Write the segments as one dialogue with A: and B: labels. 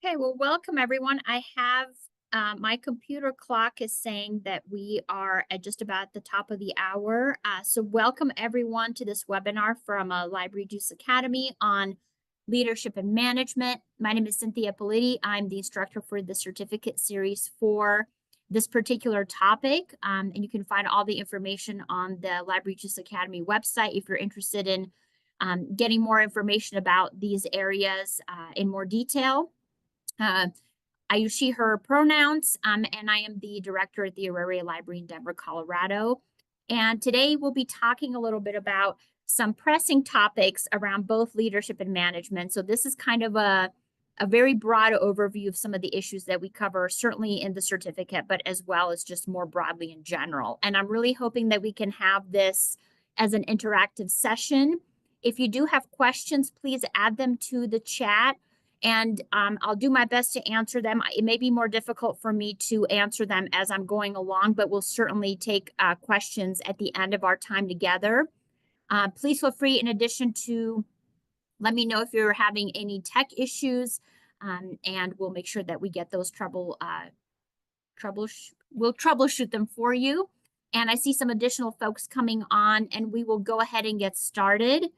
A: Okay, well, welcome everyone. I have my computer clock is saying that we are at just about the top of the hour. So welcome everyone to this webinar from Library Juice Academy on leadership and management. My name is Cinthya Ippoliti. I'm the instructor for the certificate series for this particular topic. And you can find all the information on the Library Juice Academy website if you're interested in getting more information about these areas in more detail. I use she, her pronouns, and I am the director at the Library Library in Denver, Colorado. And today we'll be talking a little bit about some pressing topics around both leadership and management. So this is kind of a very broad overview of some of the issues that we cover, certainly in the certificate, but as well as just more broadly in general. And I'm really hoping that we can have this as an interactive session. If you do have questions, please add them to the chat. And I'll do my best to answer them. It may be more difficult for me to answer them as I'm going along, but we'll certainly take questions at the end of our time together. Please feel free, in addition, to let me know if you're having any tech issues, and we'll make sure that we get those we'll troubleshoot them for you. And I see some additional folks coming on, and we will go ahead and get started.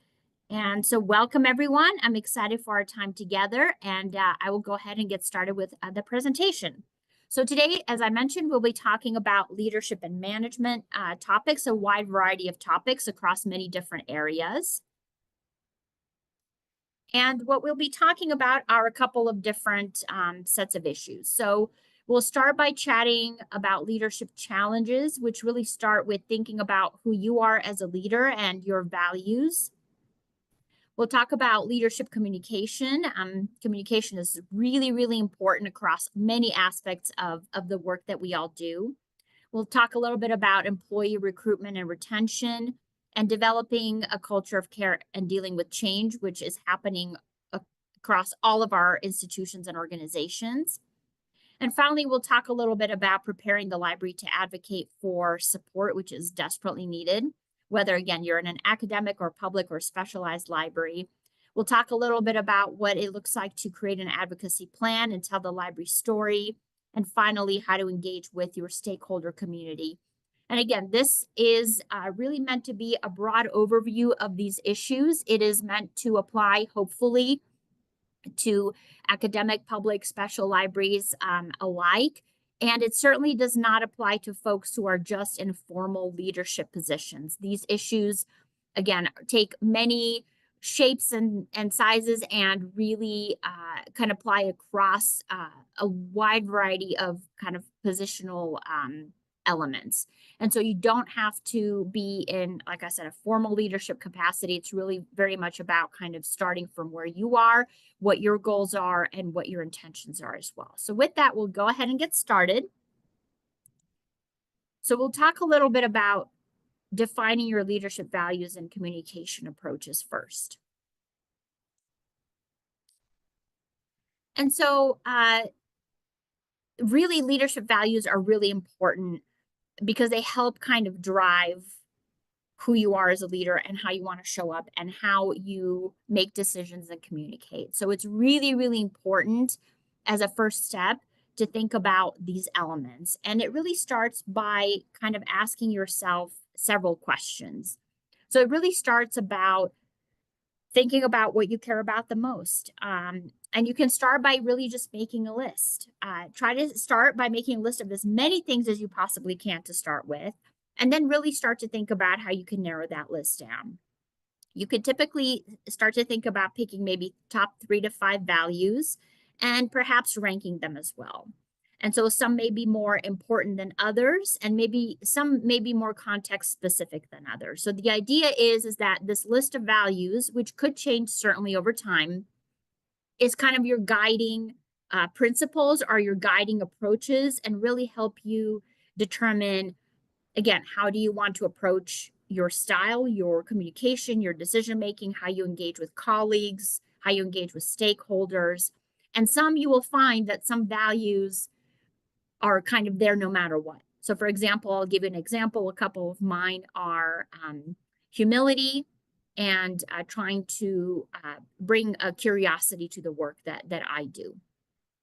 A: And so welcome everyone. I'm excited for our time together, and I will go ahead and get started with the presentation. So today, as I mentioned, we'll be talking about leadership and management topics, a wide variety of topics across many different areas. And what we'll be talking about are a couple of different sets of issues. So we'll start by chatting about leadership challenges, which really start with thinking about who you are as a leader and your values. We'll talk about leadership communication. Communication is really, really important across many aspects of the work that we all do. We'll talk a little bit about employee recruitment and retention and developing a culture of care and dealing with change, which is happening across all of our institutions and organizations. And finally, we'll talk a little bit about preparing the library to advocate for support, which is desperately needed, whether, again, you're in an academic or public or specialized library. We'll talk a little bit about what it looks like to create an advocacy plan and tell the library story. And finally, how to engage with your stakeholder community. And again, this is really meant to be a broad overview of these issues. It is meant to apply, hopefully, to academic, public, special libraries alike. And it certainly does not apply to folks who are just in formal leadership positions. These issues, again, take many shapes and sizes and really can apply across a wide variety of kind of positional elements. And so you don't have to be in, like I said, a formal leadership capacity. It's really very much about kind of starting from where you are, what your goals are, and what your intentions are as well. So with that, we'll go ahead and get started. So we'll talk a little bit about defining your leadership values and communication approaches first. And so really, leadership values are really important because they help kind of drive who you are as a leader and how you want to show up and how you make decisions and communicate. So it's really, really important as a first step to think about these elements. And it really starts by kind of asking yourself several questions. So it really starts about thinking about what you care about the most. And you can start by really just making a list. Try to start by making a list of as many things as you possibly can to start with, and then really start to think about how you can narrow that list down. You could typically start to think about picking maybe top 3 to 5 values and perhaps ranking them as well. And so some may be more important than others, and maybe some may be more context specific than others. So the idea is that this list of values, which could change certainly over time, is kind of your guiding principles or your guiding approaches, and really help you determine, again, how do you want to approach your style, your communication, your decision making, how you engage with colleagues, how you engage with stakeholders. And some you will find that some values are kind of there no matter what. So for example, I'll give you an example. A couple of mine are humility and trying to bring a curiosity to the work that I do.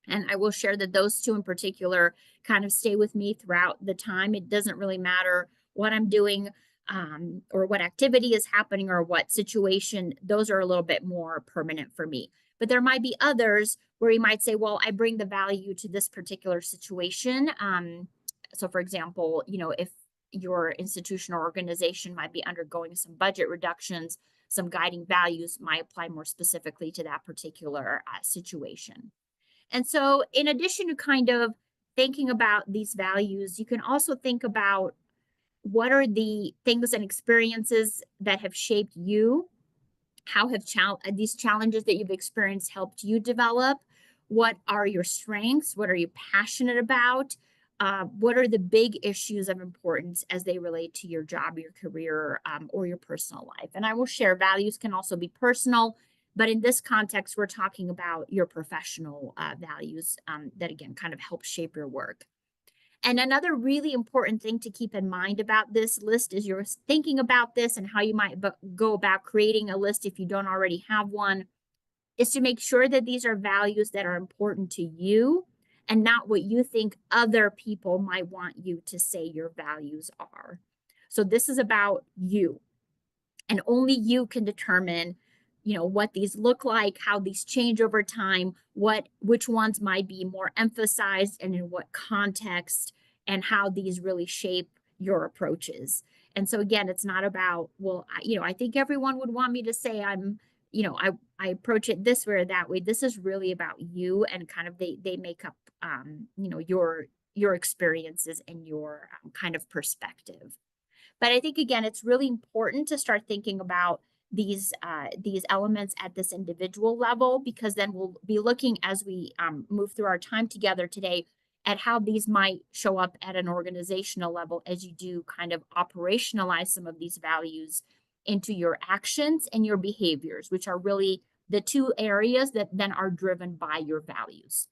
A: And I will share that those two in particular kind of stay with me throughout the time. It doesn't really matter what I'm doing, or what activity is happening or what situation. Those are a little bit more permanent for me. But there might be others where you might say, well, I bring the value to this particular situation. So for example, if your institution or organization might be undergoing some budget reductions, some guiding values might apply more specifically to that particular situation. And so, in addition to kind of thinking about these values, you can also think about what are the things and experiences that have shaped you. How have these challenges that you've experienced helped you develop? What are your strengths? What are you passionate about? What are the big issues of importance as they relate to your job, your career, or your personal life? And I will share values can also be personal, but in this context, we're talking about your professional values that, again, kind of help shape your work. And another really important thing to keep in mind about this list is you're thinking about this and how you might go about creating a list if you don't already have one, is to make sure that these are values that are important to you and not what you think other people might want you to say your values are. So this is about you, and only you can determine what these look like, how these change over time, which ones might be more emphasized and in what context, and how these really shape your approaches. And so again, it's not about, well, I think everyone would want me to say I'm, I approach it this way or that way. This is really about you, and kind of they make up your experiences and your kind of perspective. But I think, again, it's really important to start thinking about these elements at this individual level, because then we'll be looking as we move through our time together today at how these might show up at an organizational level as you do kind of operationalize some of these values into your actions and your behaviors, which are really the two areas that then are driven by your values.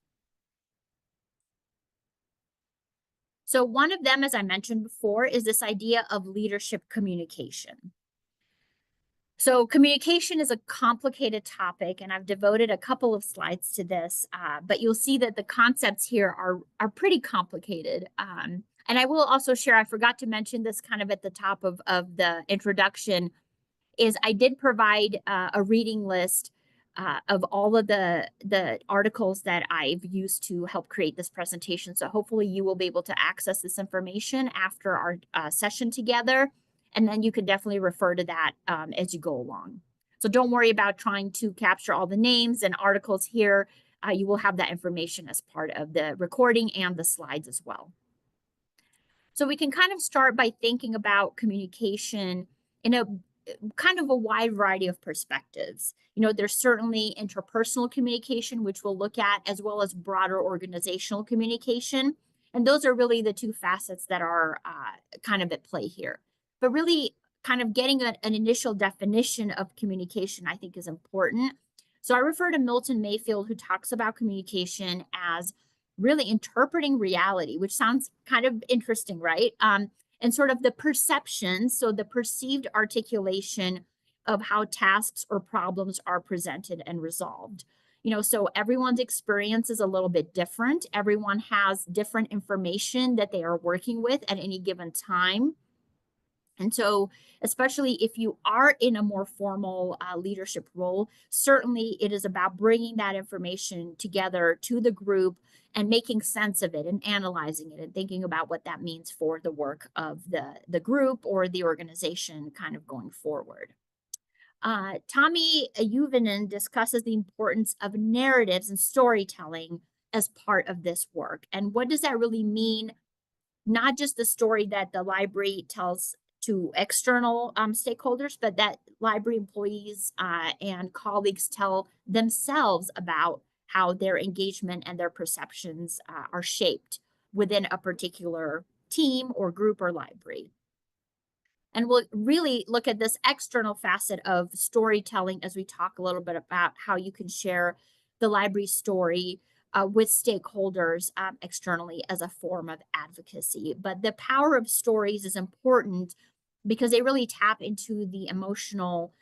A: So one of them, as I mentioned before, is this idea of leadership communication. So communication is a complicated topic, and I've devoted a couple of slides to this, but you'll see that the concepts here are pretty complicated. And I will also share, I forgot to mention this kind of at the top of the introduction, is I did provide a reading list of all of the articles that I've used to help create this presentation. So hopefully you will be able to access this information after our session together. And then you can definitely refer to that as you go along. So don't worry about trying to capture all the names and articles here. You will have that information as part of the recording and the slides as well. So we can kind of start by thinking about communication in a kind of a wide variety of perspectives. There's certainly interpersonal communication, which we'll look at, as well as broader organizational communication. And those are really the two facets that are kind of at play here. But really, kind of getting an initial definition of communication, I think, is important. So I refer to Milton Mayfield, who talks about communication as really interpreting reality, which sounds kind of interesting, right? And sort of the perception, so the perceived articulation of how tasks or problems are presented and resolved. So everyone's experience is a little bit different. Everyone has different information that they are working with at any given time. And so, especially if you are in a more formal leadership role, certainly it is about bringing that information together to the group and making sense of it and analyzing it and thinking about what that means for the work of the group or the organization kind of going forward. Tommy Yuvinen discusses the importance of narratives and storytelling as part of this work. And what does that really mean? Not just the story that the library tells to external stakeholders, but that library employees and colleagues tell themselves about how their engagement and their perceptions are shaped within a particular team or group or library. And we'll really look at this external facet of storytelling as we talk a little bit about how you can share the library story with stakeholders externally as a form of advocacy. But the power of stories is important because they really tap into the emotional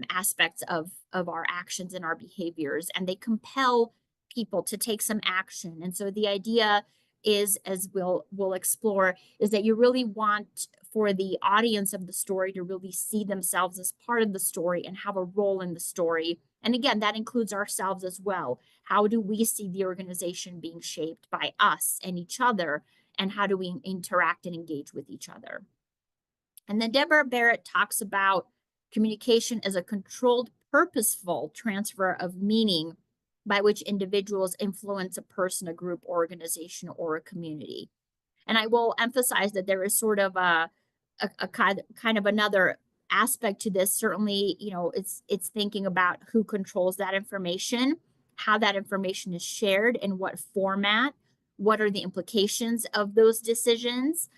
A: aspects of our actions and our behaviors, and they compel people to take some action. And so the idea is, as we'll explore, is that you really want for the audience of the story to really see themselves as part of the story and have a role in the story. And again, that includes ourselves as well. How do we see the organization being shaped by us and each other? And how do we interact and engage with each other? And then Deborah Barrett talks about communication as a controlled, purposeful transfer of meaning by which individuals influence a person, a group, organization, or a community. And I will emphasize that there is sort of a kind of another aspect to this. Certainly, it's thinking about who controls that information, how that information is shared, in what format, what are the implications of those decisions,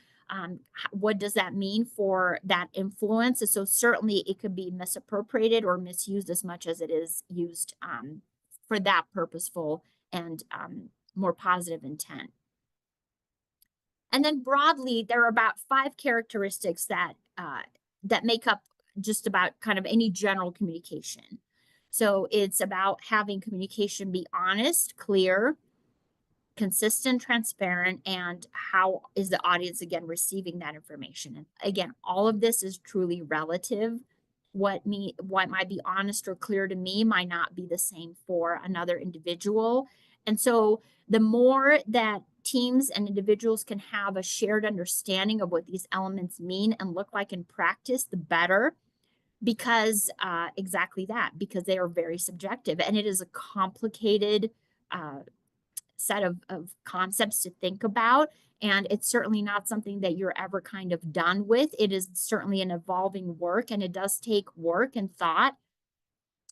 A: what does that mean for that influence. And so certainly it could be misappropriated or misused as much as it is used for that purposeful and more positive intent. And then broadly, there are about 5 characteristics that that make up just about kind of any general communication. So it's about having communication be honest, clear, consistent, transparent, and how is the audience, again, receiving that information. And again, all of this is truly relative. What might be honest or clear to me might not be the same for another individual. And so the more that teams and individuals can have a shared understanding of what these elements mean and look like in practice, the better, because exactly that, because they are very subjective and it is a complicated set of concepts to think about. And it's certainly not something that you're ever kind of done with. It is certainly an evolving work, and it does take work and thought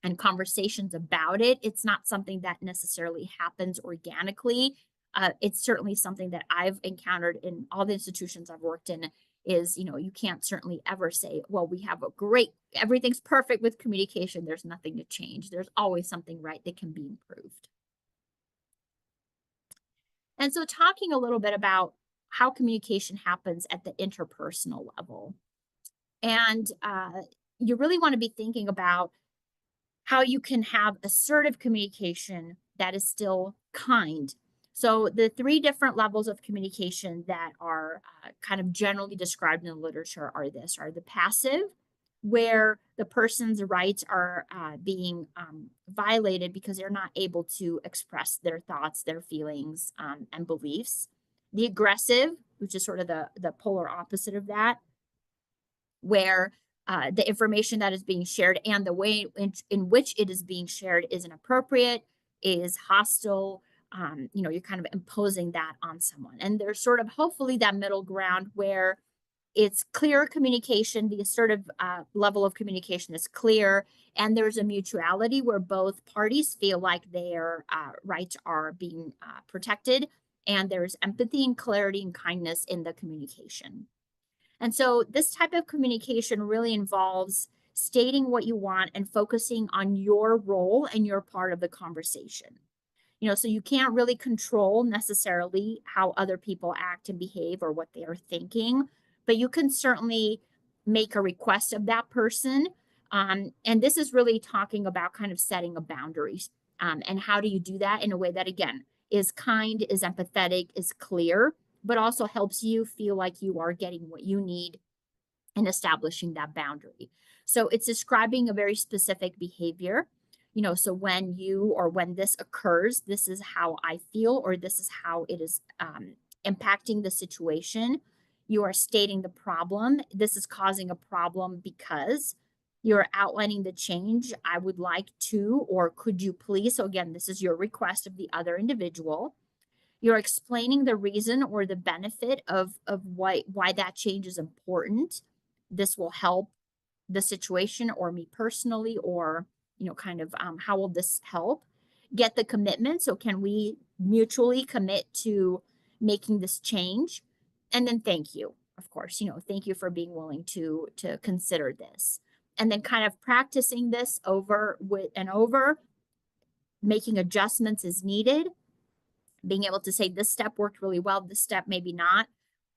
A: and conversations about it. It's not something that necessarily happens organically. It's certainly something that I've encountered in all the institutions I've worked in is, you can't certainly ever say, well, we have everything's perfect with communication. There's nothing to change. There's always something right that can be improved. And so talking a little bit about how communication happens at the interpersonal level. And you really want to be thinking about how you can have assertive communication that is still kind. So the 3 different levels of communication that are kind of generally described in the literature are the passive, where the person's rights are being violated because they're not able to express their thoughts, their feelings, and beliefs. The aggressive, which is sort of the polar opposite of that, where the information that is being shared and the way in which it is being shared is inappropriate, is hostile. You're kind of imposing that on someone. And there's sort of hopefully that middle ground where it's clear communication, the assertive level of communication is clear, and there's a mutuality where both parties feel like their rights are being protected, and there's empathy and clarity and kindness in the communication. And so this type of communication really involves stating what you want and focusing on your role and your part of the conversation. So you can't really control necessarily how other people act and behave or what they are thinking, but you can certainly make a request of that person. And this is really talking about kind of setting a boundaries. And how do you do that in a way that, again, is kind, is empathetic, is clear, but also helps you feel like you are getting what you need and establishing that boundary. So it's describing a very specific behavior. So when this occurs, this is how I feel, or this is how it is impacting the situation. You are stating the problem. This is causing a problem because you're outlining the change I would like to, or could you please? So again, this is your request of the other individual. You're explaining the reason or the benefit of why that change is important. This will help the situation or me personally, or kind of how will this help? Get the commitment. So can we mutually commit to making this change? And then thank you, of course. Thank you for being willing to consider this. And then kind of practicing this over and over, making adjustments as needed, being able to say this step worked really well, this step maybe not.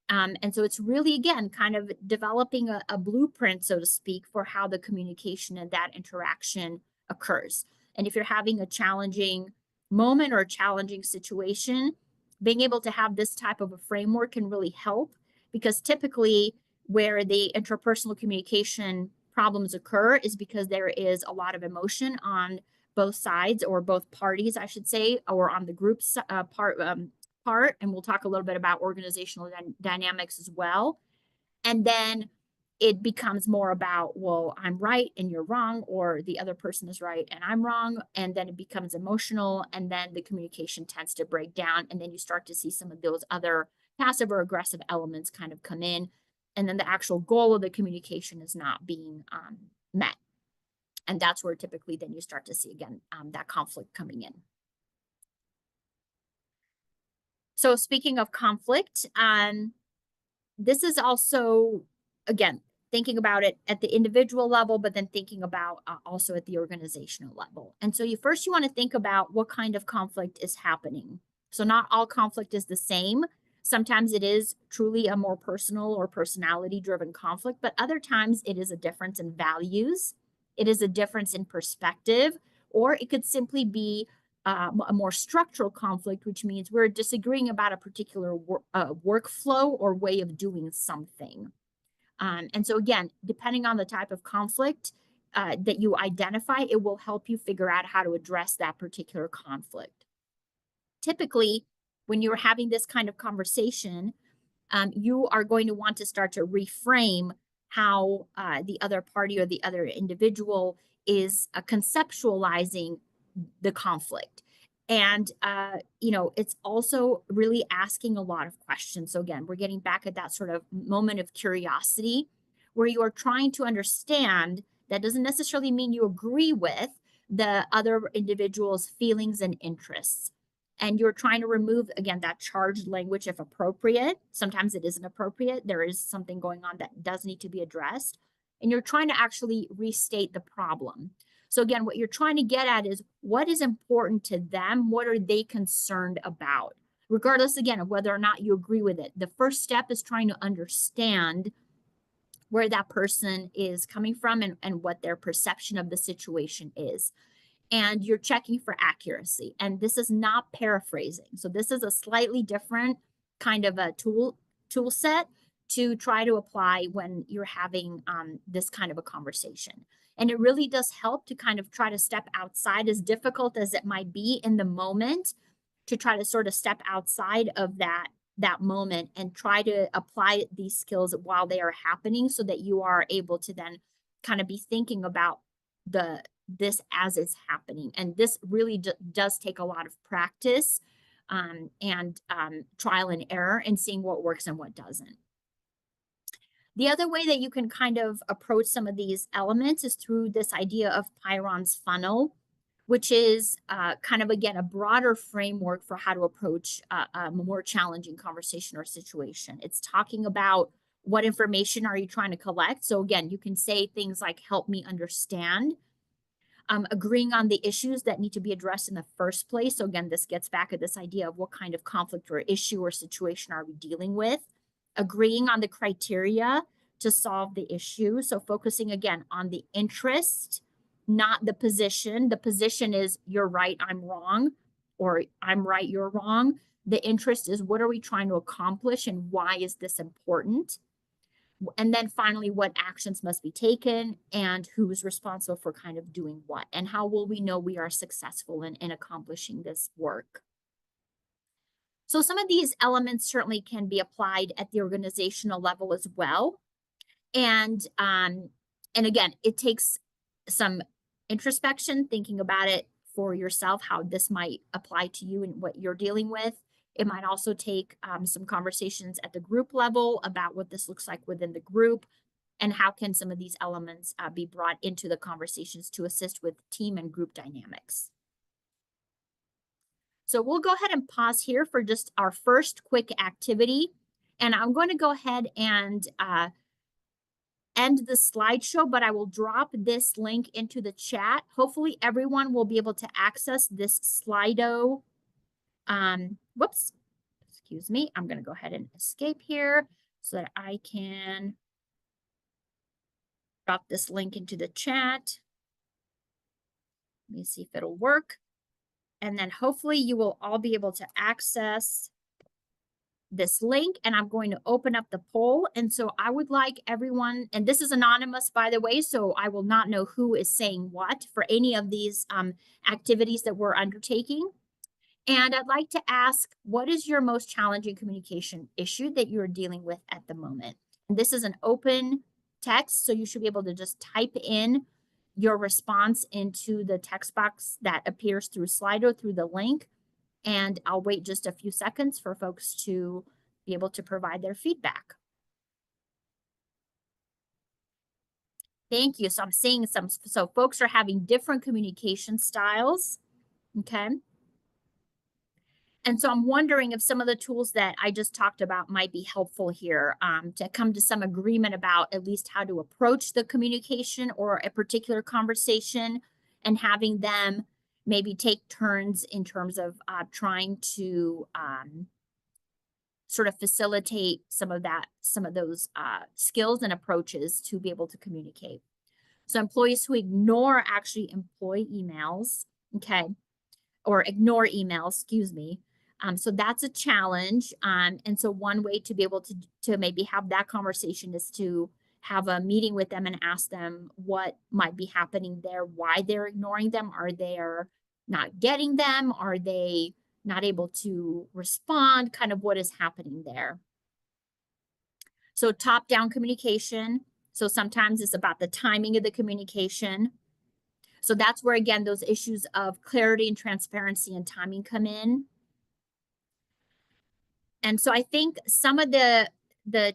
A: And so it's really, again, kind of developing a blueprint, so to speak, for how the communication and that interaction occurs. And if you're having a challenging moment or a challenging situation, being able to have this type of a framework can really help, because typically where the interpersonal communication problems occur is because there is a lot of emotion on both sides, or both parties, I should say, or on the group's part. And we'll talk a little bit about organizational dynamics as well. And then it becomes more about, well, I'm right and you're wrong, or the other person is right and I'm wrong. And then it becomes emotional, and then the communication tends to break down. And then you start to see some of those other passive or aggressive elements kind of come in. And then the actual goal of the communication is not being met. And that's where typically then you start to see, again, that conflict coming in. So speaking of conflict, this is also, again, thinking about it at the individual level, but then thinking about also at the organizational level. And so you want to think about what kind of conflict is happening. So not all conflict is the same. Sometimes it is truly a more personal or personality driven conflict, but other times it is a difference in values. It is a difference in perspective, or it could simply be a more structural conflict, which means we're disagreeing about a particular workflow or way of doing something. And so again, depending on the type of conflict that you identify, it will help you figure out how to address that particular conflict. Typically, when you're having this kind of conversation, you are going to want to start to reframe how the other party or the other individual is conceptualizing the conflict. And, it's also really asking a lot of questions. So again, we're getting back at that sort of moment of curiosity where you are trying to understand. That doesn't necessarily mean you agree with the other individual's feelings and interests. And you're trying to remove, again, that charged language if appropriate. Sometimes it isn't appropriate. There is something going on that does need to be addressed. And you're trying to actually restate the problem. So again, what you're trying to get at is what is important to them? What are they concerned about? Regardless, again, of whether or not you agree with it. The first step is trying to understand where that person is coming from and what their perception of the situation is. And you're checking for accuracy. And this is not paraphrasing. So this is a slightly different kind of a tool set to try to apply when you're having this kind of a conversation. And it really does help to kind of try to step outside, as difficult as it might be in the moment, to try to sort of step outside of that moment and try to apply these skills while they are happening, so that you are able to then kind of be thinking about this as it's happening. And this really does take a lot of practice and trial and error, and seeing what works and what doesn't. The other way that you can kind of approach some of these elements is through this idea of Pyron's funnel, which is kind of, again, a broader framework for how to approach a more challenging conversation or situation. It's talking about what information are you trying to collect. So again, you can say things like, help me understand. Agreeing on the issues that need to be addressed in the first place. So again, this gets back at this idea of what kind of conflict or issue or situation are we dealing with. Agreeing on the criteria to solve the issue. So focusing again on the interest, not the position. The position is you're right, I'm wrong, or I'm right, you're wrong. The interest is what are we trying to accomplish and why is this important? And then finally, what actions must be taken and who's responsible for kind of doing what, and how will we know we are successful in accomplishing this work? So some of these elements certainly can be applied at the organizational level as well. And again, it takes some introspection, thinking about it for yourself, how this might apply to you and what you're dealing with. It might also take some conversations at the group level about what this looks like within the group, and how can some of these elements be brought into the conversations to assist with team and group dynamics. So we'll go ahead and pause here for just our first quick activity. And I'm going to go ahead and end the slideshow, but I will drop this link into the chat. Hopefully everyone will be able to access this Slido. Whoops, excuse me. I'm going to go ahead and escape here so that I can drop this link into the chat. Let me see if it'll work. and then hopefully you will all be able to access this link, and I'm going to open up the poll. And so I would like everyone, and this is anonymous, by the way, so I will not know who is saying what for any of these activities that we're undertaking. And I'd like to ask, what is your most challenging communication issue that you're dealing with at the moment? And this is an open text, so you should be able to just type in your response into the text box that appears through Slido through the link. And I'll wait just a few seconds for folks to be able to provide their feedback. Thank you. So I'm seeing so folks are having different communication styles, okay? And so I'm wondering if some of the tools that I just talked about might be helpful here to come to some agreement about at least how to approach the communication or a particular conversation, and having them maybe take turns in terms of trying to sort of facilitate some of those skills and approaches to be able to communicate. So employees who ignore actually employee emails, okay, or ignore emails, excuse me. So that's a challenge. And so one way to be able to maybe have that conversation is to have a meeting with them and ask them what might be happening there, why they're ignoring them. Are they not getting them? Are they not able to respond? Kind of what is happening there. So top-down communication. So sometimes it's about the timing of the communication. So that's where, again, those issues of clarity and transparency and timing come in. And so I think some of the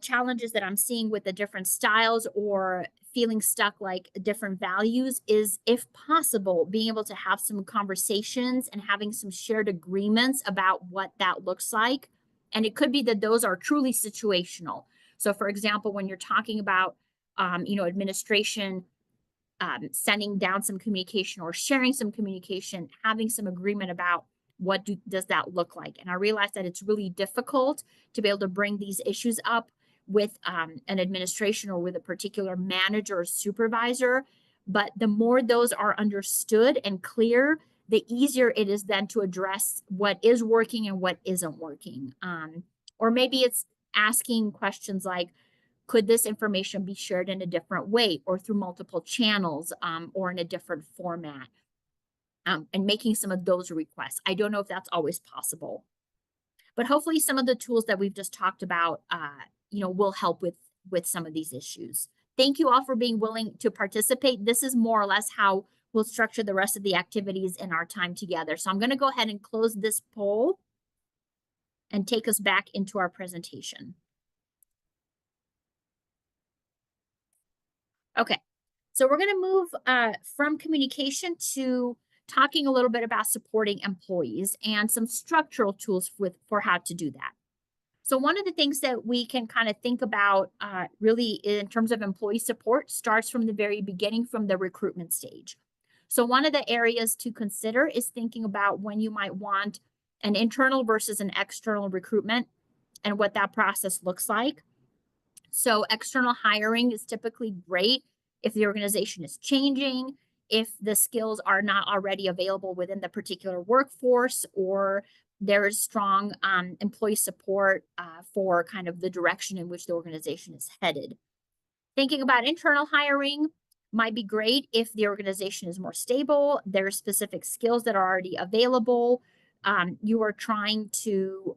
A: challenges that I'm seeing with the different styles or feeling stuck like different values is, if possible, being able to have some conversations and having some shared agreements about what that looks like. And it could be that those are truly situational. So for example, when you're talking about, administration, sending down some communication or sharing some communication, having some agreement about what does that look like. And I realize that it's really difficult to be able to bring these issues up with an administration or with a particular manager or supervisor. But the more those are understood and clear, the easier it is then to address what is working and what isn't working. Or maybe it's asking questions like, could this information be shared in a different way or through multiple channels or in a different format? And making some of those requests. I don't know if that's always possible, but hopefully some of the tools that we've just talked about, will help with some of these issues. Thank you all for being willing to participate. This is more or less how we'll structure the rest of the activities in our time together. So I'm going to go ahead and close this poll and take us back into our presentation. Okay, so we're going to move from communication to talking a little bit about supporting employees and some structural tools for how to do that. So one of the things that we can kind of think about really in terms of employee support starts from the very beginning, from the recruitment stage. So one of the areas to consider is thinking about when you might want an internal versus an external recruitment and what that process looks like. So external hiring is typically great if the organization is changing, if the skills are not already available within the particular workforce, or there is strong employee support for kind of the direction in which the organization is headed. Thinking about internal hiring might be great if the organization is more stable, there are specific skills that are already available. You are trying to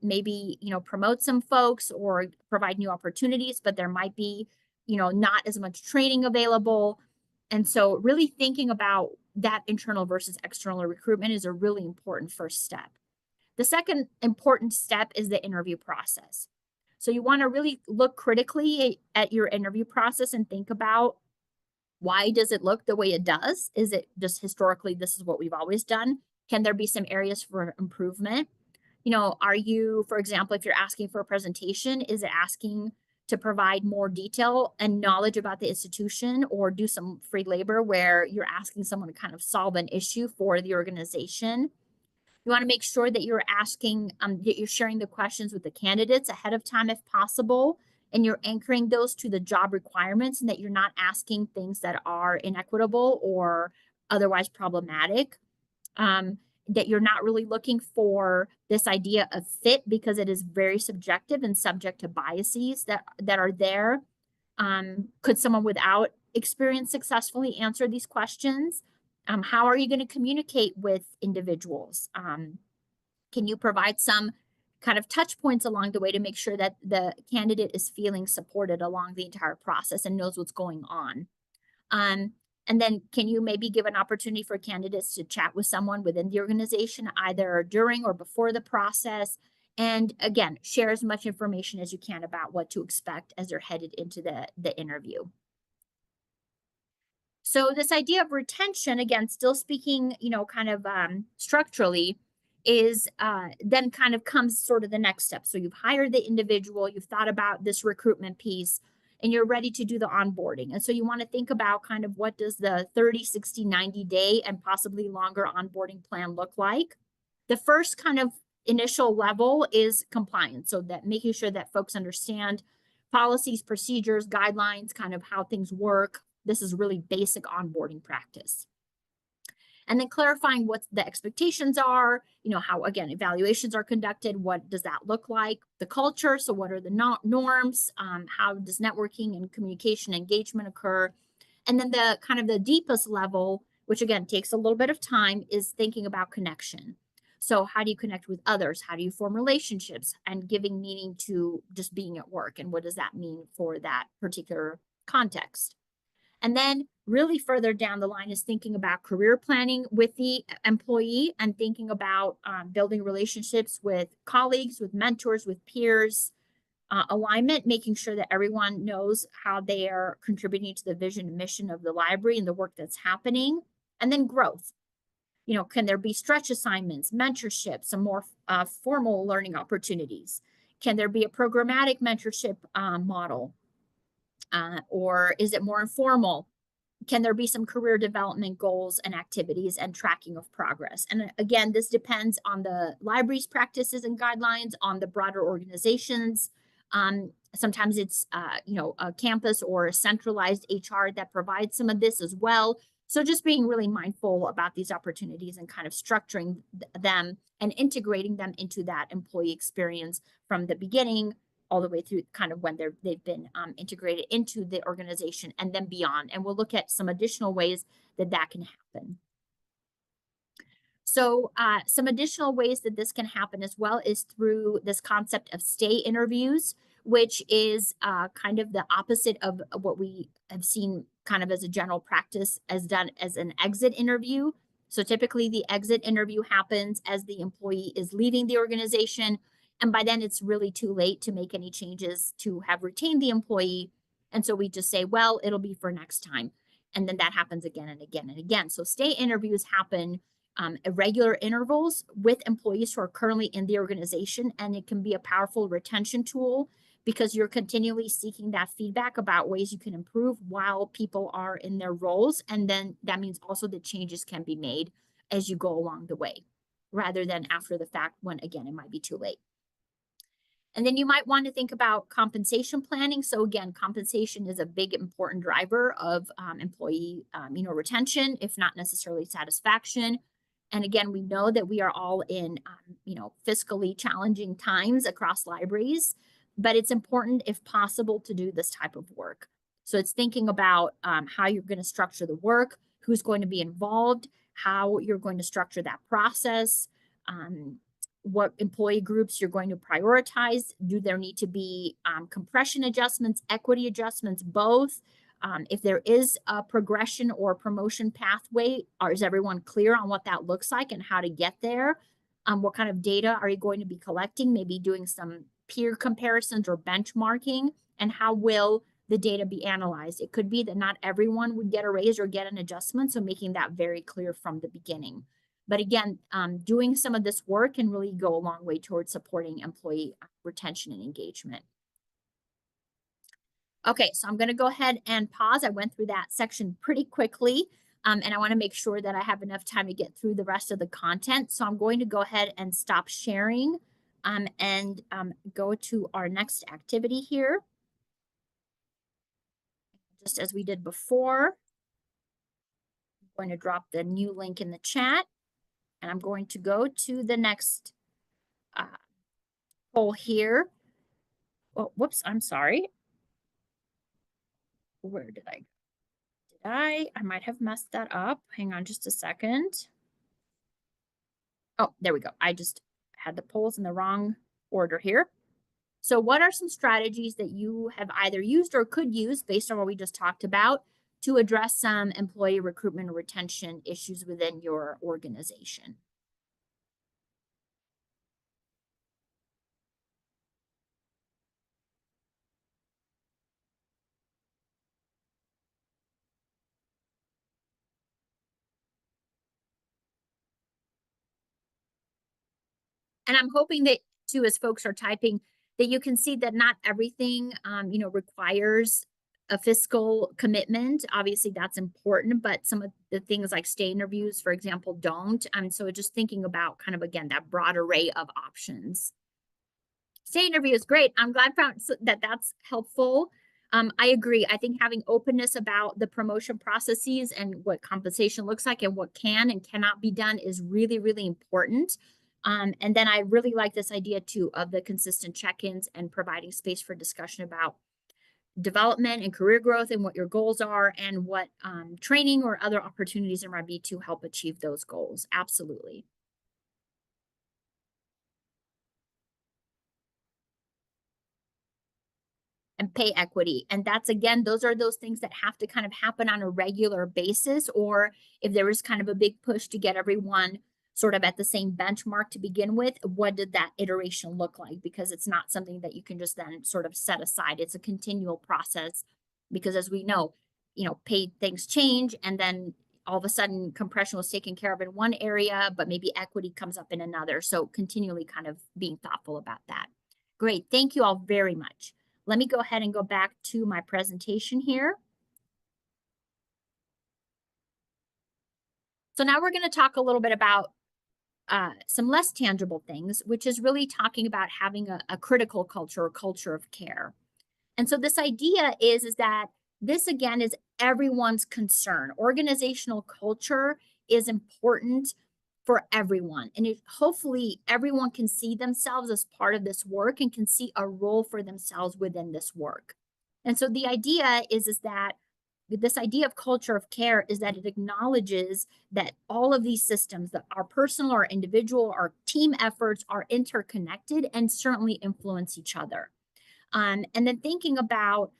A: maybe, promote some folks or provide new opportunities, but there might be, not as much training available. And so really thinking about that internal versus external recruitment is a really important first step. The second important step is the interview process. So you want to really look critically at your interview process and think about, why does it look the way it does? Is it just historically, this is what we've always done? Can there be some areas for improvement? Are you, for example, if you're asking for a presentation, is it asking to provide more detail and knowledge about the institution, or do some free labor where you're asking someone to kind of solve an issue for the organization? You want to make sure that you're asking, that you're sharing the questions with the candidates ahead of time if possible, and you're anchoring those to the job requirements, and that you're not asking things that are inequitable or otherwise problematic. that you're not really looking for this idea of fit because it is very subjective and subject to biases that are there. Could someone without experience successfully answer these questions? How are you going to communicate with individuals? Can you provide some kind of touch points along the way to make sure that the candidate is feeling supported along the entire process and knows what's going on? And then can you maybe give an opportunity for candidates to chat with someone within the organization, either during or before the process? And again, share as much information as you can about what to expect as they're headed into the interview. So this idea of retention, again, still speaking, kind of structurally, is then kind of comes sort of the next step. So you've hired the individual, you've thought about this recruitment piece, and you're ready to do the onboarding. And so you want to think about kind of what does the 30, 60, 90 day and possibly longer onboarding plan look like. The first kind of initial level is compliance. So that making sure that folks understand policies, procedures, guidelines, kind of how things work. This is really basic onboarding practice. And then clarifying what the expectations are, how, again, evaluations are conducted, what does that look like, the culture, so what are the norms, how does networking and communication engagement occur, and then the kind of the deepest level, which again takes a little bit of time, is thinking about connection. So how do you connect with others? How do you form relationships and giving meaning to just being at work? And what does that mean for that particular context? And then really further down the line is thinking about career planning with the employee and thinking about building relationships with colleagues, with mentors, with peers, alignment, making sure that everyone knows how they are contributing to the vision and mission of the library and the work that's happening. And then growth. Can there be stretch assignments, mentorship, some more formal learning opportunities? Can there be a programmatic mentorship model? Or is it more informal? Can there be some career development goals and activities and tracking of progress? And again, this depends on the library's practices and guidelines, on the broader organizations. Sometimes it's, a campus or a centralized HR that provides some of this as well. So just being really mindful about these opportunities and kind of structuring them and integrating them into that employee experience from the beginning all the way through kind of when they've been integrated into the organization and then beyond. And we'll look at some additional ways that can happen. So some additional ways that this can happen as well is through this concept of stay interviews, which is kind of the opposite of what we have seen kind of as a general practice as done as an exit interview. So typically the exit interview happens as the employee is leaving the organization. And by then it's really too late to make any changes to have retained the employee. And so we just say, well, it'll be for next time. And then that happens again and again and again. So stay interviews happen at regular intervals with employees who are currently in the organization. And it can be a powerful retention tool because you're continually seeking that feedback about ways you can improve while people are in their roles. And then that means also that changes can be made as you go along the way, rather than after the fact when, again, it might be too late. And then you might want to think about compensation planning. So again, compensation is a big important driver of employee retention, if not necessarily satisfaction. And again, we know that we are all in fiscally challenging times across libraries, but it's important, if possible, to do this type of work. So it's thinking about how you're going to structure the work, who's going to be involved, how you're going to structure that process, what employee groups you're going to prioritize. Do there need to be compression adjustments, equity adjustments, both? If there is a progression or promotion pathway, is everyone clear on what that looks like and how to get there? What kind of data are you going to be collecting? Maybe doing some peer comparisons or benchmarking, and how will the data be analyzed? It could be that not everyone would get a raise or get an adjustment, so making that very clear from the beginning. But again, doing some of this work can really go a long way towards supporting employee retention and engagement. Okay, so I'm going to go ahead and pause. I went through that section pretty quickly, and I want to make sure that I have enough time to get through the rest of the content. So I'm going to go ahead and stop sharing and go to our next activity here. Just as we did before, I'm going to drop the new link in the chat. And I'm going to go to the next poll here. Oh, whoops, I'm sorry. Where did I go? I might have messed that up. Hang on just a second. Oh, there we go. I just had the polls in the wrong order here. So what are some strategies that you have either used or could use based on what we just talked about to address some employee recruitment or retention issues within your organization? And I'm hoping that too, as folks are typing, that you can see that not everything, requires a fiscal commitment. Obviously, that's important, but some of the things like stay interviews, for example, don't. So just thinking about kind of again that broad array of options. Stay interview is great. I'm glad found that that's helpful. I agree. I think having openness about the promotion processes and what compensation looks like and what can and cannot be done is really, really important. And then I really like this idea too of the consistent check-ins and providing space for discussion about development and career growth and what your goals are and what training or other opportunities there might be to help achieve those goals. Absolutely. And pay equity. And that's again, those are those things that have to kind of happen on a regular basis, or if there is kind of a big push to get everyone sort of at the same benchmark to begin with, what did that iteration look like? Because it's not something that you can just then sort of set aside. It's a continual process because as we know, paid things change and then all of a sudden compression was taken care of in one area, but maybe equity comes up in another. So continually kind of being thoughtful about that. Great. Thank you all very much. Let me go ahead and go back to my presentation here. So now we're going to talk a little bit about some less tangible things, which is really talking about having a critical culture or culture of care. And so this idea is that this again is everyone's concern. Organizational culture is important for everyone. And hopefully everyone can see themselves as part of this work and can see a role for themselves within this work. And so the idea is that this idea of culture of care is that it acknowledges that all of these systems, that our personal, our individual, our team efforts are interconnected and certainly influence each other. And then thinking about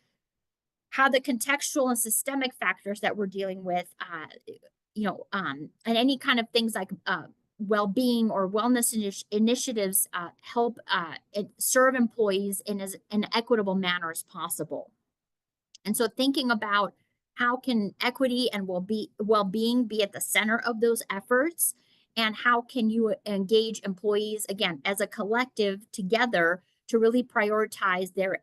A: how the contextual and systemic factors that we're dealing with, and any kind of things like well-being or wellness initiatives help serve employees in as an equitable manner as possible. And so thinking about how can equity and well-being be at the center of those efforts, and how can you engage employees, again, as a collective together to really prioritize their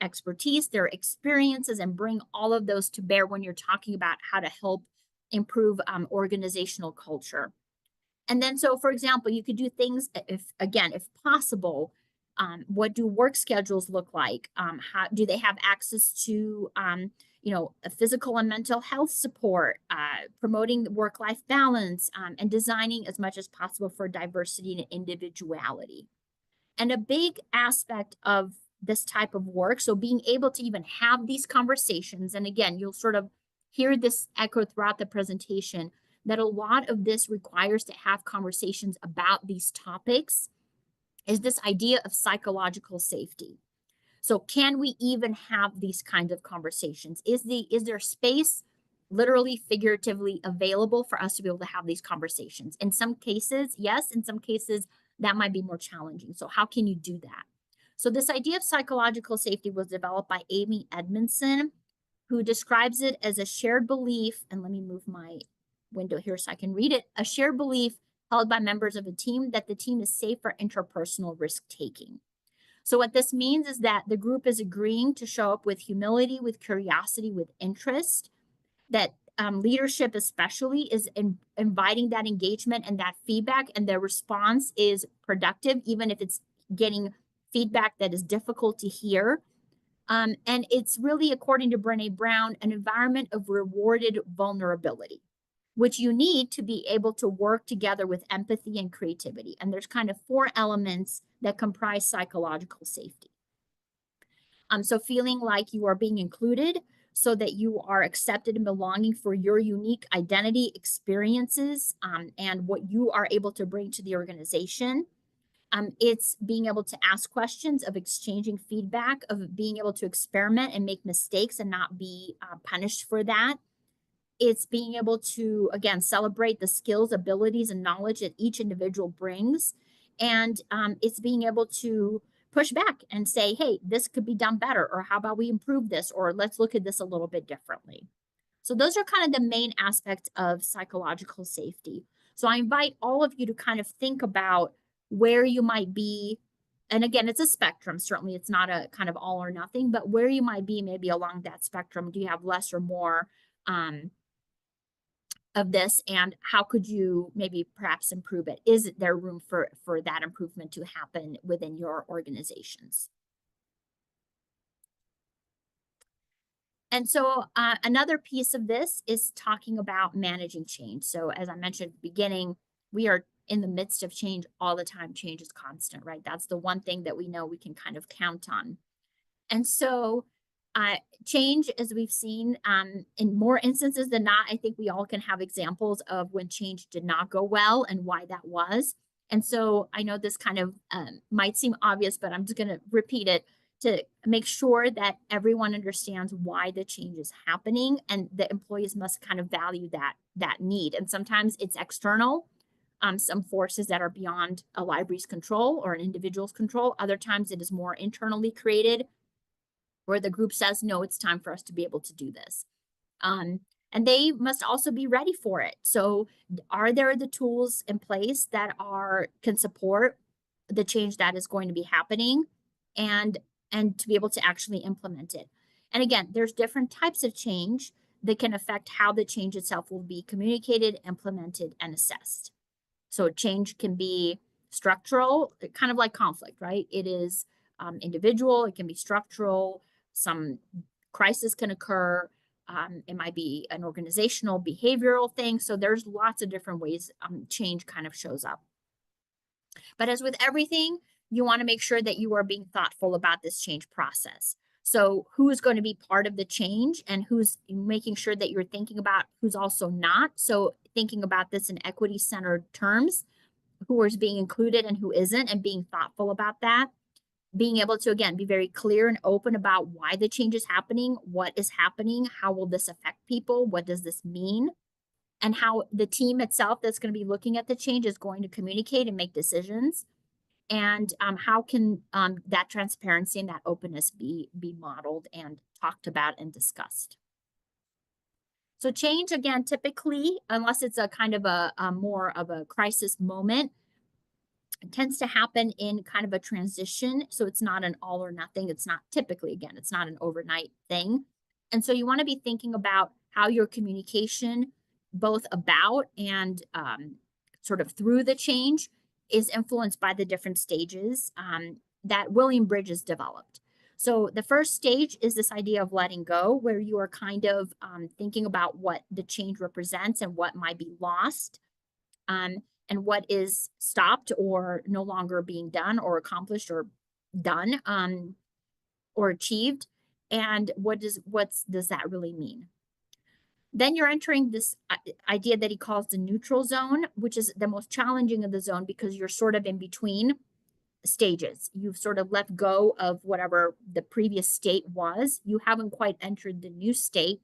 A: expertise, their experiences, and bring all of those to bear when you're talking about how to help improve organizational culture. And then, so for example, you could do things if possible, what do work schedules look like? How do they have access to, a physical and mental health support, promoting work-life balance, and designing as much as possible for diversity and individuality. And a big aspect of this type of work, so being able to even have these conversations, and again, you'll sort of hear this echo throughout the presentation, that a lot of this requires to have conversations about these topics, is this idea of psychological safety. So can we even have these kinds of conversations? Is there space, literally, figuratively, available for us to be able to have these conversations? In some cases, yes. In some cases, that might be more challenging. So how can you do that? So this idea of psychological safety was developed by Amy Edmondson, who describes it as a shared belief, and let me move my window here so I can read it, a shared belief held by members of a team that the team is safe for interpersonal risk-taking. So what this means is that the group is agreeing to show up with humility, with curiosity, with interest, that leadership especially is inviting that engagement and that feedback, and their response is productive, even if it's getting feedback that is difficult to hear. And it's really, according to Brené Brown, an environment of rewarded vulnerability. which you need to be able to work together with empathy and creativity. And there's kind of 4 elements that comprise psychological safety. So feeling like you are being included so that you are accepted and belonging for your unique identity, experiences, and what you are able to bring to the organization. It's being able to ask questions, of exchanging feedback, of being able to experiment and make mistakes and not be punished for that. It's being able to, again, celebrate the skills, abilities, and knowledge that each individual brings. And it's being able to push back and say, hey, this could be done better, or how about we improve this, or let's look at this a little bit differently. So those are kind of the main aspects of psychological safety. So I invite all of you to kind of think about where you might be. And again, it's a spectrum. Certainly it's not a kind of all or nothing, but where you might be maybe along that spectrum. Do you have less or more of this, and how could you maybe perhaps improve it? Is there room for that improvement to happen within your organizations? And so another piece of this is talking about managing change. So as I mentioned at the beginning, we are in the midst of change all the time. Change is constant, right? That's the one thing that we know we can kind of count on. And so change, as we've seen in more instances than not, I think we all can have examples of when change did not go well and why that was. And so I know this kind of might seem obvious, but I'm just going to repeat it to make sure that everyone understands why the change is happening, and the employees must kind of value that need. And sometimes it's external, some forces that are beyond a library's control or an individual's control. Other times it is more internally created, where the group says, no, it's time for us to be able to do this. And they must also be ready for it. So are there the tools in place that can support the change that is going to be happening, and to be able to actually implement it? And again, there's different types of change that can affect how the change itself will be communicated, implemented, and assessed. So change can be structural, kind of like conflict, right? It is individual, it can be structural, some crisis can occur. It might be an organizational, behavioral thing. So there's lots of different ways change kind of shows up. But as with everything, you want to make sure that you are being thoughtful about this change process. So who is going to be part of the change, and who's making sure that you're thinking about who's also not. So thinking about this in equity-centered terms, who is being included and who isn't, and being thoughtful about that. Being able to, again, be very clear and open about why the change is happening, what is happening, how will this affect people, what does this mean, and how the team itself that's going to be looking at the change is going to communicate and make decisions. And how can that transparency and that openness be modeled and talked about and discussed? So change, again, typically, unless it's a kind of a more of a crisis moment, it tends to happen in kind of a transition. So it's not an all or nothing. It's not typically, again, it's not an overnight thing. And so you want to be thinking about how your communication, both about and sort of through the change, is influenced by the different stages that William Bridges developed. So the first stage is this idea of letting go, where you are kind of thinking about what the change represents and what might be lost. And what is stopped or no longer being done or accomplished or done or achieved, and what does that really mean? Then you're entering this idea that he calls the neutral zone, which is the most challenging of the zone because you're sort of in between stages. You've sort of let go of whatever the previous state was. You haven't quite entered the new state.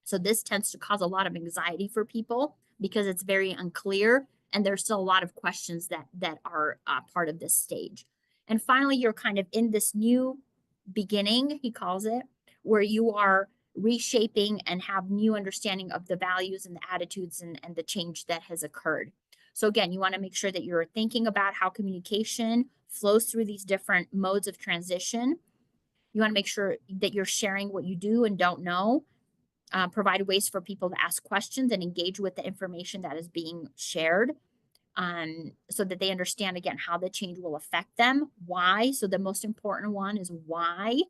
A: So this tends to cause a lot of anxiety for people because it's very unclear, and there's still a lot of questions that are part of this stage. And finally, you're kind of in this new beginning, he calls it, where you are reshaping and have new understanding of the values and the attitudes and the change that has occurred. So again, you want to make sure that you're thinking about how communication flows through these different modes of transition. You want to make sure that you're sharing what you do and don't know. Provide ways for people to ask questions and engage with the information that is being shared, so that they understand, again, how the change will affect them. Why? So the most important one is why.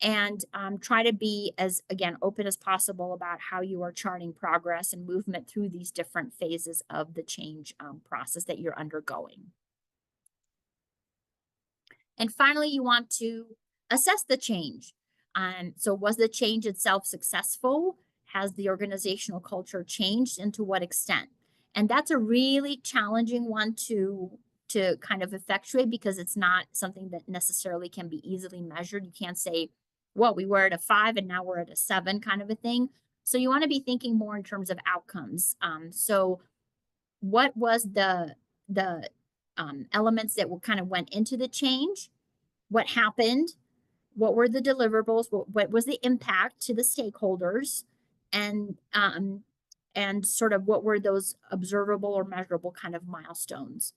A: and try to be as, again, open as possible about how you are charting progress and movement through these different phases of the change process that you're undergoing. And finally, you want to assess the change. So was the change itself successful? Has the organizational culture changed, and to what extent? And that's a really challenging one to kind of effectuate, because it's not something that necessarily can be easily measured. You can't say, well, we were at a 5 and now we're at a 7 kind of a thing. So you want to be thinking more in terms of outcomes. So what was the elements that were kind of went into the change? What happened? What were the deliverables? What was the impact to the stakeholders? And sort of what were those observable or measurable kind of milestones?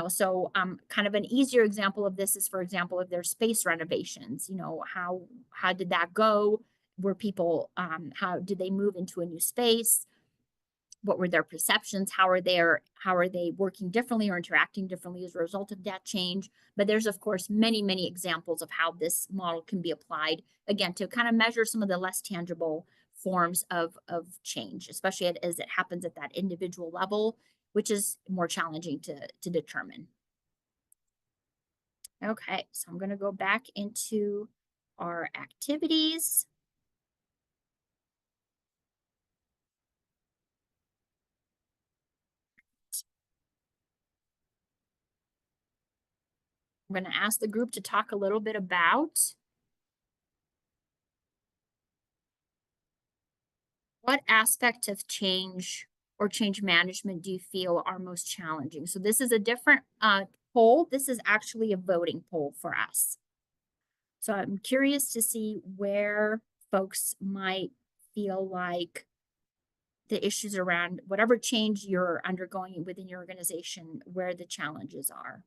A: So kind of an easier example of this is, for example, if there's space renovations, how did that go? Were people how did they move into a new space? What were their perceptions? How are they working differently or interacting differently as a result of that change? But there's, of course, many examples of how this model can be applied, again, to kind of measure some of the less tangible forms of change, especially as it happens at that individual level, which is more challenging to determine. Okay, so I'm going to go back into our activities. I'm going to ask the group to talk a little bit about what aspect of change or change management do you feel are most challenging? So this is a different poll. This is actually a voting poll for us. So I'm curious to see where folks might feel like the issues around whatever change you're undergoing within your organization, where the challenges are.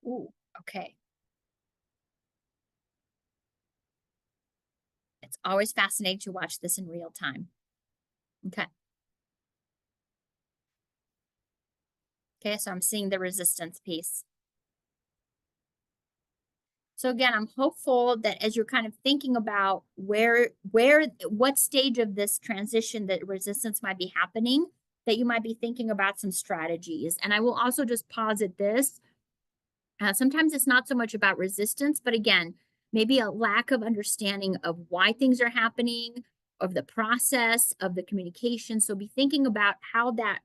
A: Ooh, okay. It's always fascinating to watch this in real time. Okay. Okay, so I'm seeing the resistance piece. So again, I'm hopeful that as you're kind of thinking about what stage of this transition that resistance might be happening, that you might be thinking about some strategies. And I will also just posit this. Sometimes it's not so much about resistance, but again, maybe a lack of understanding of why things are happening, of the process, of the communication. So be thinking about how that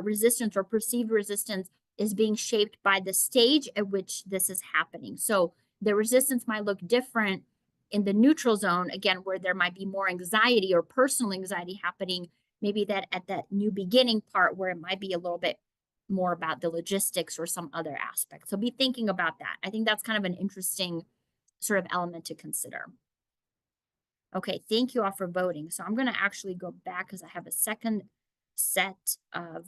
A: resistance or perceived resistance is being shaped by the stage at which this is happening. So the resistance might look different in the neutral zone, again, where there might be more anxiety or personal anxiety happening, maybe that at that new beginning part where it might be a little bit more about the logistics or some other aspect. So be thinking about that. I think that's kind of an interesting sort of element to consider. Okay, thank you all for voting. So I'm going to actually go back because I have a second set of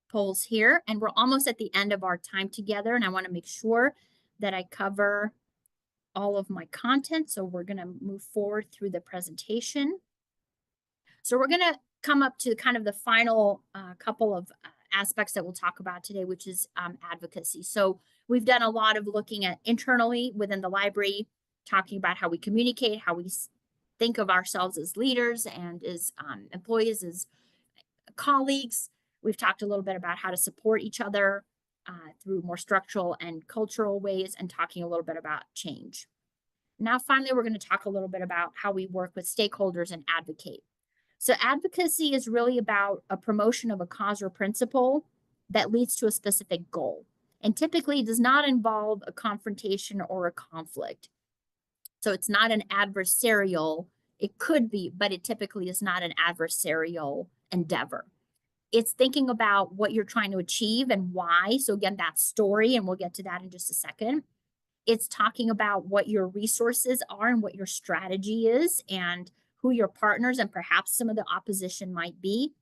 A: polls here, and we're almost at the end of our time together, and I want to make sure that I cover all of my content. So we're going to move forward through the presentation. So we're going to come up to kind of the final couple of aspects that we'll talk about today, which is advocacy. So we've done a lot of looking at internally within the library, talking about how we communicate, how we think of ourselves as leaders and as employees, as colleagues. We've talked a little bit about how to support each other through more structural and cultural ways, and talking a little bit about change. Now, finally, we're going to talk a little bit about how we work with stakeholders and advocate. So advocacy is really about a promotion of a cause or principle that leads to a specific goal, and typically does not involve a confrontation or a conflict. So it's not an adversarial, it could be, but it typically is not an adversarial endeavor. It's thinking about what you're trying to achieve and why. So again, that story, and we'll get to that in just a second. It's talking about what your resources are and what your strategy is, and who your partners and perhaps some of the opposition might be.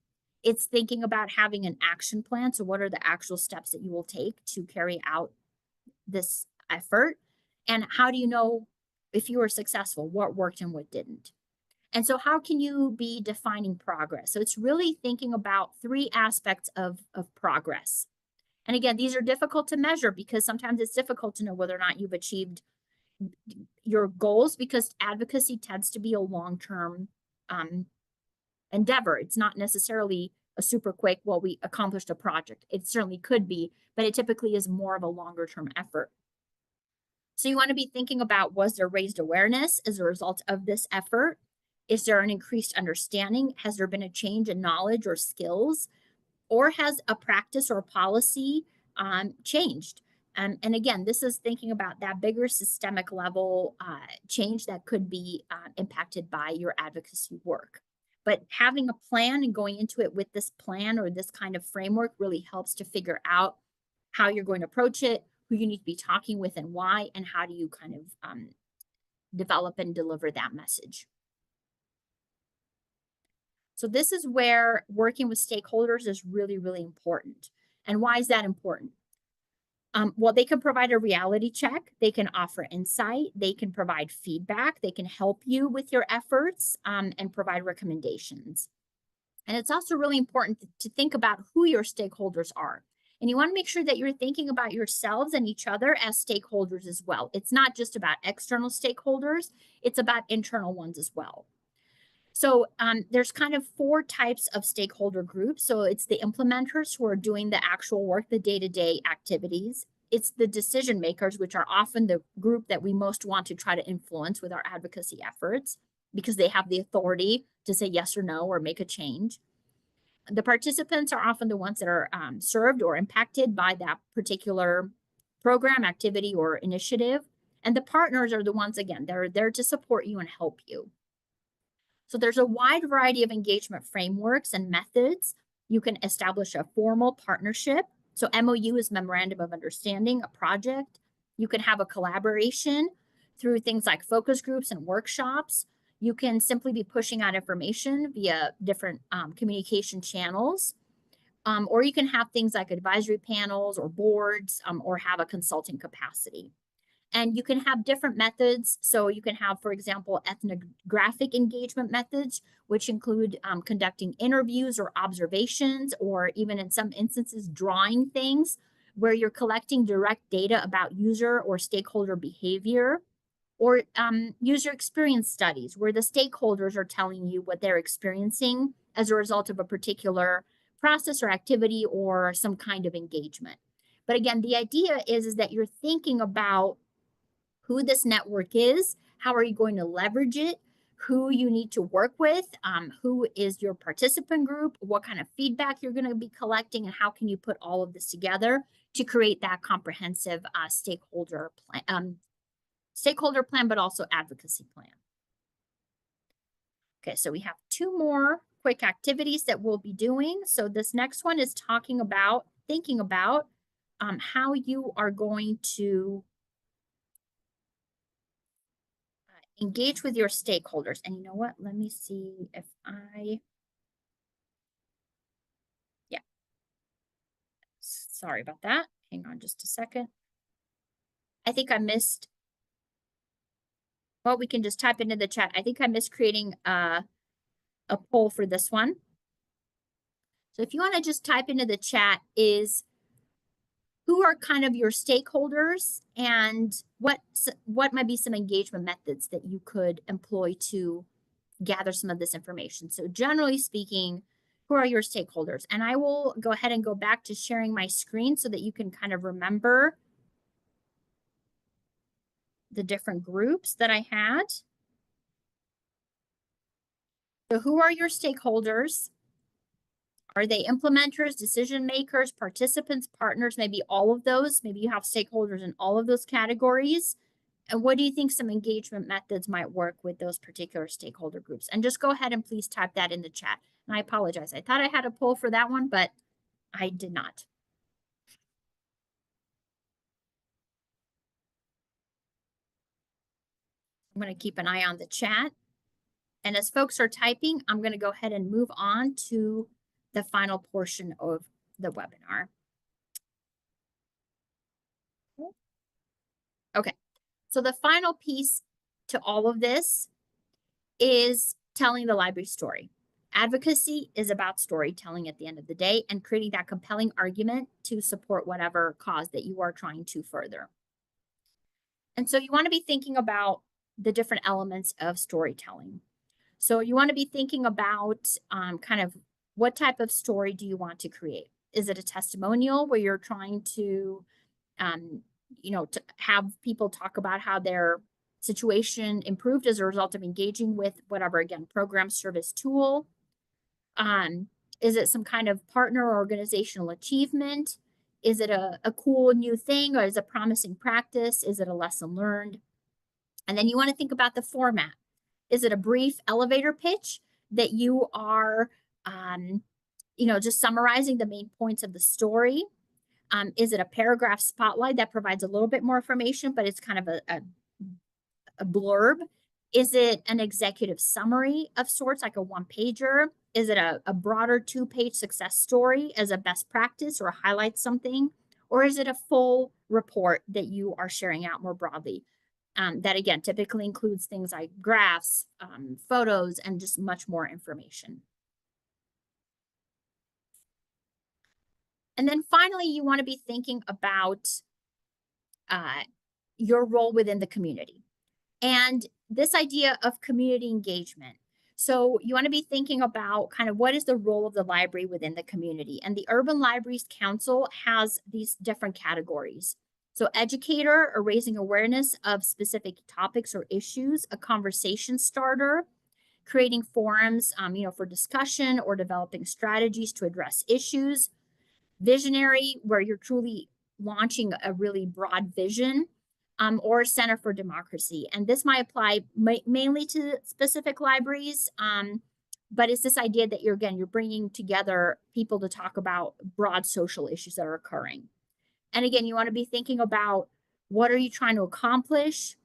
A: It's thinking about having an action plan. So what are the actual steps that you will take to carry out this effort? And how do you know if you were successful, what worked and what didn't? And so how can you be defining progress? So it's really thinking about three aspects of progress. And again, these are difficult to measure because sometimes it's difficult to know whether or not you've achieved your goals because advocacy tends to be a long-term endeavor. It's not necessarily a super quick, well, we accomplished a project. It certainly could be, but it typically is more of a longer-term effort. So you want to be thinking about, was there raised awareness as a result of this effort? Is there an increased understanding? Has there been a change in knowledge or skills? Or has a practice or a policy changed? And again, this is thinking about that bigger systemic level change that could be impacted by your advocacy work. But having a plan and going into it with this plan or this kind of framework really helps to figure out how you're going to approach it, who you need to be talking with and why, and how do you kind of develop and deliver that message. So this is where working with stakeholders is really, really important. And why is that important? Well, they can provide a reality check. They can offer insight. They can provide feedback. They can help you with your efforts and provide recommendations. And it's also really important to think about who your stakeholders are. And you want to make sure that you're thinking about yourselves and each other as stakeholders as well. It's not just about external stakeholders, it's about internal ones as well. So there's kind of four types of stakeholder groups. So it's the implementers who are doing the actual work, the day-to-day activities. It's the decision makers, which are often the group that we most want to try to influence with our advocacy efforts because they have the authority to say yes or no or make a change. The participants are often the ones that are served or impacted by that particular program, activity, or initiative. And the partners are the ones, again, that are there to support you and help you. So there's a wide variety of engagement frameworks and methods. You can establish a formal partnership. So MOU is Memorandum of Understanding, a project. You can have a collaboration through things like focus groups and workshops. You can simply be pushing out information via different communication channels. Or you can have things like advisory panels or boards or have a consulting capacity. And you can have different methods. So you can have, for example, ethnographic engagement methods, which include conducting interviews or observations, or even in some instances, drawing things where you're collecting direct data about user or stakeholder behavior, or user experience studies where the stakeholders are telling you what they're experiencing as a result of a particular process or activity or some kind of engagement. But again, the idea is that you're thinking about who this network is, how are you going to leverage it, who you need to work with, who is your participant group, what kind of feedback you're going to be collecting, and how can you put all of this together to create that comprehensive stakeholder plan, but also advocacy plan. Okay, so we have two more quick activities that we'll be doing. So this next one is thinking about how you are going to engage with your stakeholders. And you know what? Let me see if yeah. Sorry about that. Hang on just a second. I think I missed, well, we can just type into the chat. I think I missed creating a poll for this one. So if you want to just type into the chat is who are kind of your stakeholders and what might be some engagement methods that you could employ to gather some of this information. So generally speaking, who are your stakeholders? And I will go ahead and go back to sharing my screen so that you can kind of remember the different groups that I had. So who are your stakeholders? Are they implementers, decision makers, participants, partners, maybe all of those? Maybe you have stakeholders in all of those categories. And what do you think some engagement methods might work with those particular stakeholder groups? And just go ahead and please type that in the chat. And I apologize. I thought I had a poll for that one, but I did not. I'm going to keep an eye on the chat. And as folks are typing, I'm going to go ahead and move on to the final portion of the webinar. Okay, so the final piece to all of this is telling the library story. Advocacy is about storytelling at the end of the day and creating that compelling argument to support whatever cause that you are trying to further. And so you want to be thinking about the different elements of storytelling. So you want to be thinking about kind of what type of story do you want to create? Is it a testimonial where you're trying to, to have people talk about how their situation improved as a result of engaging with whatever, again, program, service, tool? Is it some kind of partner or organizational achievement? Is it a cool new thing, or is it promising practice? Is it a lesson learned? And then you want to think about the format. Is it a brief elevator pitch that you are, just summarizing the main points of the story? Is it a paragraph spotlight that provides a little bit more information, but it's kind of a blurb? Is it an executive summary of sorts, like a one-pager? Is it a broader 2-page success story as a best practice or highlights something? Or is it a full report that you are sharing out more broadly? That, again, typically includes things like graphs, photos, and just much more information. And then finally, you want to be thinking about your role within the community. And this idea of community engagement. So you want to be thinking about kind of what is the role of the library within the community. And the Urban Libraries Council has these different categories. So educator, or raising awareness of specific topics or issues, a conversation starter, creating forums, for discussion or developing strategies to address issues. Visionary, where you're truly launching a really broad vision, or Center for Democracy. And this might apply mainly to specific libraries, but it's this idea that you're bringing together people to talk about broad social issues that are occurring. And again, you want to be thinking about what are you trying to accomplish?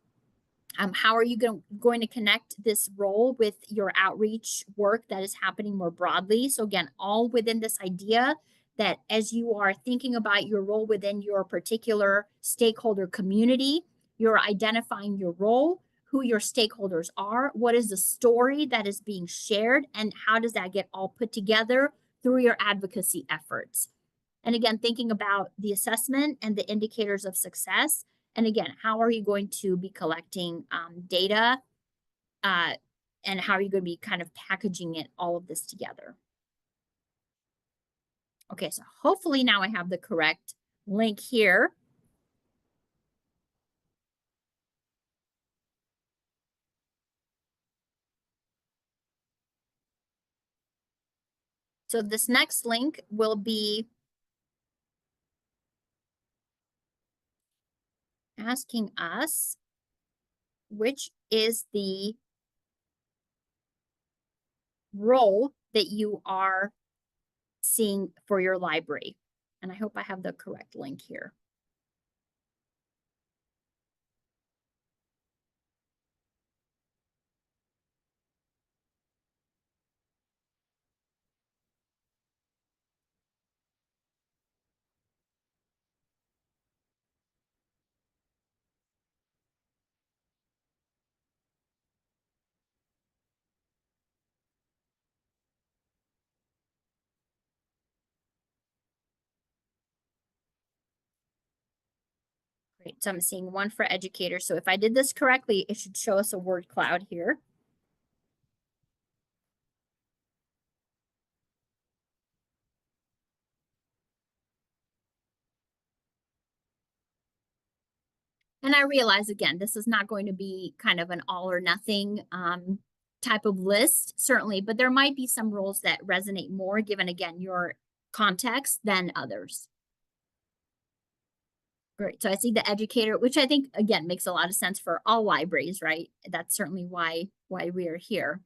A: How are you going to connect this role with your outreach work that is happening more broadly? So again, all within this idea that as you are thinking about your role within your particular stakeholder community, you're identifying your role, who your stakeholders are, what is the story that is being shared, and how does that get all put together through your advocacy efforts. And again, thinking about the assessment and the indicators of success. And again, how are you going to be collecting data, and how are you going to be kind of packaging all of this together? Okay, so hopefully now I have the correct link here. So this next link will be asking us which is the role that you are seeing for your library. And I hope I have the correct link here. Great, so I'm seeing one for educator. So if I did this correctly, it should show us a word cloud here. And I realize, again, this is not going to be kind of an all or nothing type of list, certainly, but there might be some roles that resonate more given, again, your context than others. Great. So I see the educator, which I think, again, makes a lot of sense for all libraries, right? That's certainly why we are here.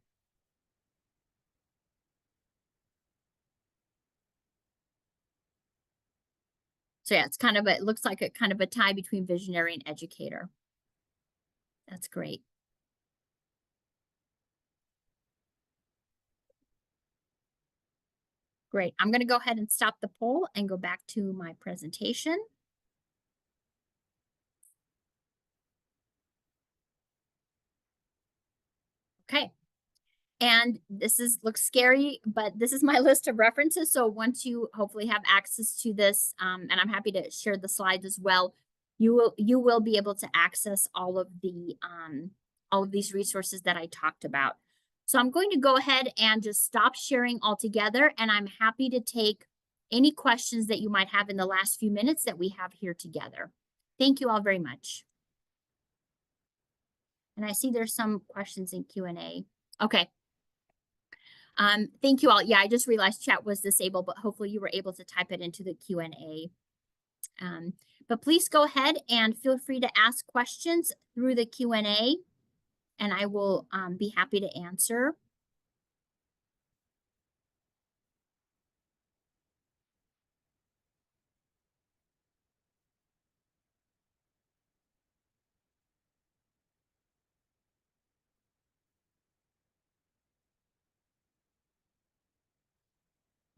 A: So yeah, it's kind of it looks like a kind of a tie between visionary and educator. That's great. Great. I'm going to go ahead and stop the poll and go back to my presentation. Okay. And looks scary, but this is my list of references. So once you hopefully have access to this, and I'm happy to share the slides as well, you will be able to access all of these resources that I talked about. So I'm going to go ahead and just stop sharing altogether, and I'm happy to take any questions that you might have in the last few minutes that we have here together. Thank you all very much. And I see there's some questions in Q&A. Okay. Thank you all. Yeah, I just realized chat was disabled, but hopefully you were able to type it into the Q&A. But please go ahead and feel free to ask questions through the Q&A, and I will be happy to answer.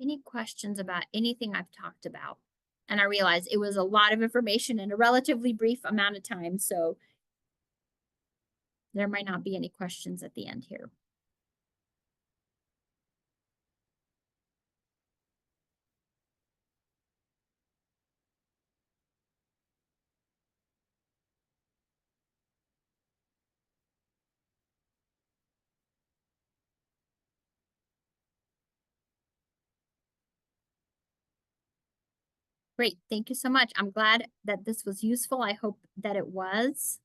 A: Any questions about anything I've talked about? And I realize it was a lot of information in a relatively brief amount of time, so there might not be any questions at the end here. Great, thank you so much. I'm glad that this was useful. I hope that it was.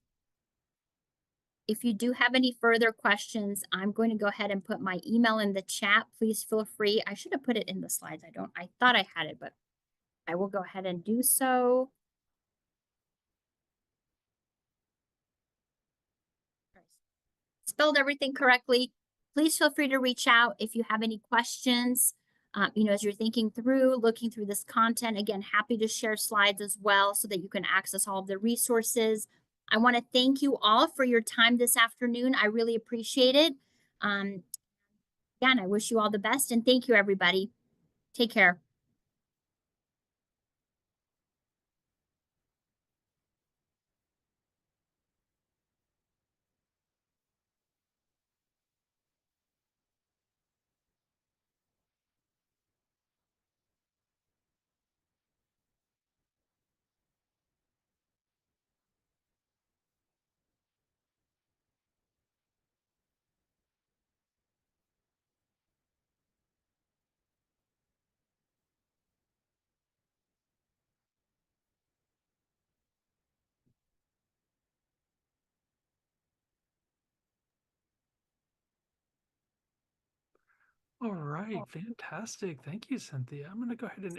A: If you do have any further questions, I'm going to go ahead and put my email in the chat. Please feel free. I should have put it in the slides. I thought I had it, but I will go ahead and do so. Spelled everything correctly. Please feel free to reach out if you have any questions. As you're thinking through, looking through this content, again, happy to share slides as well so that you can access all of the resources. I want to thank you all for your time this afternoon. I really appreciate it. Again, I wish you all the best, and thank you, everybody. Take care.
B: All right, fantastic. Thank you, Cynthia. I'm going to go ahead and